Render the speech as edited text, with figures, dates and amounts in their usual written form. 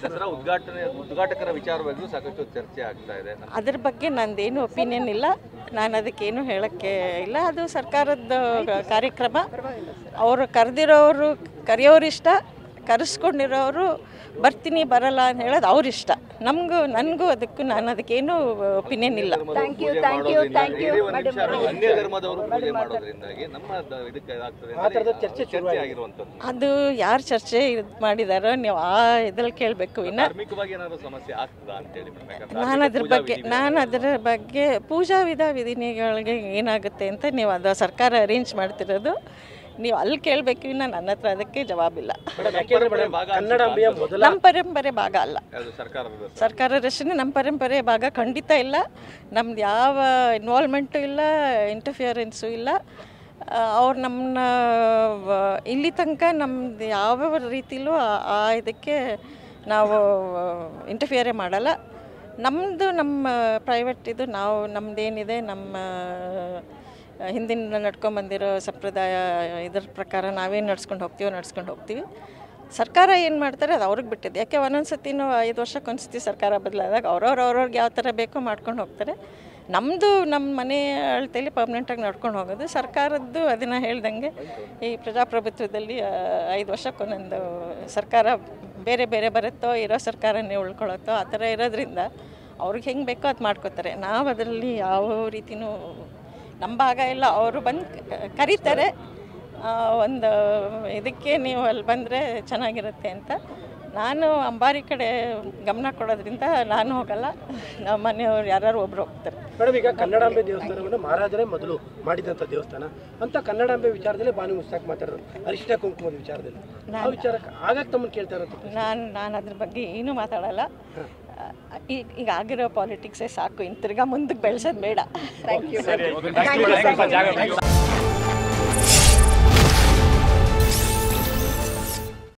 ದಸರಾ ಉದ್ಘಾಟಕರ ವಿಚಾರವಾಗಿಯೂ ಸಾಕಷ್ಟು ಚರ್ಚೆ ಆಗ್ತಾ ಇದೆ. ಅದ್ರ ಬಗ್ಗೆ ನಂದೇನು ಒಪಿನಿಯನ್ ಇಲ್ಲ, ನಾನು ಅದಕ್ಕೇನು ಹೇಳೋಕ್ಕೆ ಇಲ್ಲ. ಅದು ಸರ್ಕಾರದ ಕಾರ್ಯಕ್ರಮ. ಅವರು ಕರೆದಿರೋರು ಕರೆಯೋರಿಷ್ಟ, ಕರೆಸ್ಕೊಂಡಿರೋರು ಬರ್ತೀನಿ ಬರಲ್ಲ ಅಂತ ಹೇಳೋದು ಅವ್ರಿಷ್ಟ. ನನಗೂ ಅದಕ್ಕೂ ನಾನು ಅದಕ್ಕೇನು ಒಪಿನಿಯನ್ ಇಲ್ಲ. ಅನ್ಯ ಧರ್ಮದವರು ಪೂಜೆ ಮಾಡೋದ್ರಿಂದಾಗಿ ನಮ್ಮ ಇದಕ್ಕೆ ಚರ್ಚೆ ಆಗಿರುವಂತದ್ದು. ಅದು ಯಾರು ಚರ್ಚೆ ಮಾಡಿದಾರೋ ನೀವು ಆ ಇದ್ರಲ್ಲಿ ಕೇಳಬೇಕು. ಇನ್ನು ಧಾರ್ಮಿಕವಾಗಿ ಏನಾದರೂ ಸಮಸ್ಯೆ ಆಗ್ತದಾ ಅಂತೇಳಿ ನಾನು ಅದರ ಬಗ್ಗೆ ಪೂಜಾ ವಿಧಿಗಳಿಗೆ ಏನಾಗುತ್ತೆ ಅಂತ ನೀವು ಅದು ಸರ್ಕಾರ ಅರೇಂಜ್ ಮಾಡ್ತಿರೋದು ನೀವು ಅಲ್ಲಿ ಕೇಳಬೇಕು. ಇನ್ನು ನನ್ನ ಹತ್ರ ಅದಕ್ಕೆ ಜವಾಬಿಲ್ಲ. ನಮ್ಮ ಪರಂಪರೆ ಭಾಗ ಅಲ್ಲ, ಸರ್ಕಾರ ರಚನೆ ನಮ್ಮ ಪರಂಪರೆ ಭಾಗ ಖಂಡಿತ ಇಲ್ಲ. ನಮ್ದು ಯಾವ ಇನ್ವಾಲ್ವ್ಮೆಂಟು ಇಲ್ಲ, ಇಂಟರ್ಫಿಯರೆನ್ಸು ಇಲ್ಲ. ಅವ್ರು ನಮ್ಮನ್ನ ಇಲ್ಲಿ ತನಕ ನಮ್ದು ಯಾವ ರೀತಿಲೂ ಆ ಇದಕ್ಕೆ ನಾವು ಇಂಟರ್ಫಿಯರೇ ಮಾಡಲ್ಲ. ನಮ್ಮ ಪ್ರೈವೇಟ್ ಇದು ನಾವು ನಮ್ಮದೇನಿದೆ ನಮ್ಮ ಹಿಂದಿನ ನಡ್ಕೊಂಬಂದಿರೋ ಸಂಪ್ರದಾಯ ಇದ್ರ ಪ್ರಕಾರ ನಾವೇನು ನಡ್ಸ್ಕೊಂಡು ಹೋಗ್ತೀವಿ. ಸರ್ಕಾರ ಏನು ಮಾಡ್ತಾರೆ ಅದು ಅವ್ರಿಗೆ ಬಿಟ್ಟಿದೆ. ಯಾಕೆ ಒಂದೊಂದು ಸತಿನೂ 5 ವರ್ಷಕ್ಕೊಂದ್ಸತಿ ಸರ್ಕಾರ ಬದಲಾದಾಗ ಅವ್ರವ್ರಿಗೆ ಯಾವ ಥರ ಬೇಕೋ ಮಾಡ್ಕೊಂಡು ಹೋಗ್ತಾರೆ. ನಮ್ಮ ಮನೆ ಅಳತೆಯಲ್ಲಿ ಪರ್ಮನೆಂಟಾಗಿ ನಡ್ಕೊಂಡು ಹೋಗೋದು. ಸರ್ಕಾರದ್ದು ಅದನ್ನು ಹೇಳ್ದಂಗೆ ಈ ಪ್ರಜಾಪ್ರಭುತ್ವದಲ್ಲಿ 5 ವರ್ಷಕ್ಕೊಂದೊಂದು ಸರ್ಕಾರ ಬೇರೆ ಬೇರೆ ಬರುತ್ತೋ, ಇರೋ ಸರ್ಕಾರನೇ ಉಳ್ಕೊಳ್ಳುತ್ತೋ, ಆ ಥರ ಇರೋದ್ರಿಂದ ಅವ್ರಿಗೆ ಹೆಂಗೆ ಬೇಕೋ ಅದು ಮಾಡ್ಕೋತಾರೆ. ನಾವು ಅದರಲ್ಲಿ ಯಾವ ರೀತಿಯೂ ನಮ್ಮ ಭಾಗ ಇಲ್ಲ. ಅವರು ಬಂದು ಕರೀತಾರೆ, ಒಂದು ಇದಕ್ಕೆ ನೀವು ಅಲ್ಲಿ ಬಂದರೆ ಚೆನ್ನಾಗಿರುತ್ತೆ ಅಂತ. ನಾನು ಅಂಬಾರಿ ಕಡೆ ಗಮನ ಕೊಡೋದ್ರಿಂದ ನಾನು ಹೋಗಲ್ಲ, ನಮ್ಮ ಮನೆಯವ್ರು ಯಾರು ಒಬ್ರು ಹೋಗ್ತಾರೆ. ಮೇಡಮ್, ಈಗ ಕನ್ನಡಾಂಬೆ ದೇವಸ್ಥಾನವನ್ನು ಮಹಾರಾಜರೇ ಮೊದಲು ಮಾಡಿದಂಥ ದೇವಸ್ಥಾನ ಅಂತ ಕನ್ನಡಾಂಬೆ ವಿಚಾರದಲ್ಲಿ ಬಾನು ಮುಸ್ತಾಕ್ ಮಾತಾಡೋದು, ಅರಿಶಿನ ಕುಂಕುಮದ ವಿಚಾರದಲ್ಲಿ ಆ ವಿಚಾರಕ್ಕೆ ಆಗಾಗ ತಮ್ಮನ್ನು ಕೇಳ್ತಾ ಇರೋದು. ನಾನು ಅದ್ರ ಬಗ್ಗೆ ಏನೂ ಮಾತಾಡಲ್ಲ. ಈಗ ಆಗಿರೋ ಪಾಲಿಟಿಕ್ಸೇ ಸಾಕು, ಇನ್ನು ತಿರ್ಗಾ ಮುಂದಕ್ಕೆ ಬೆಳೆಸೋದು ಬೇಡ. Thank you.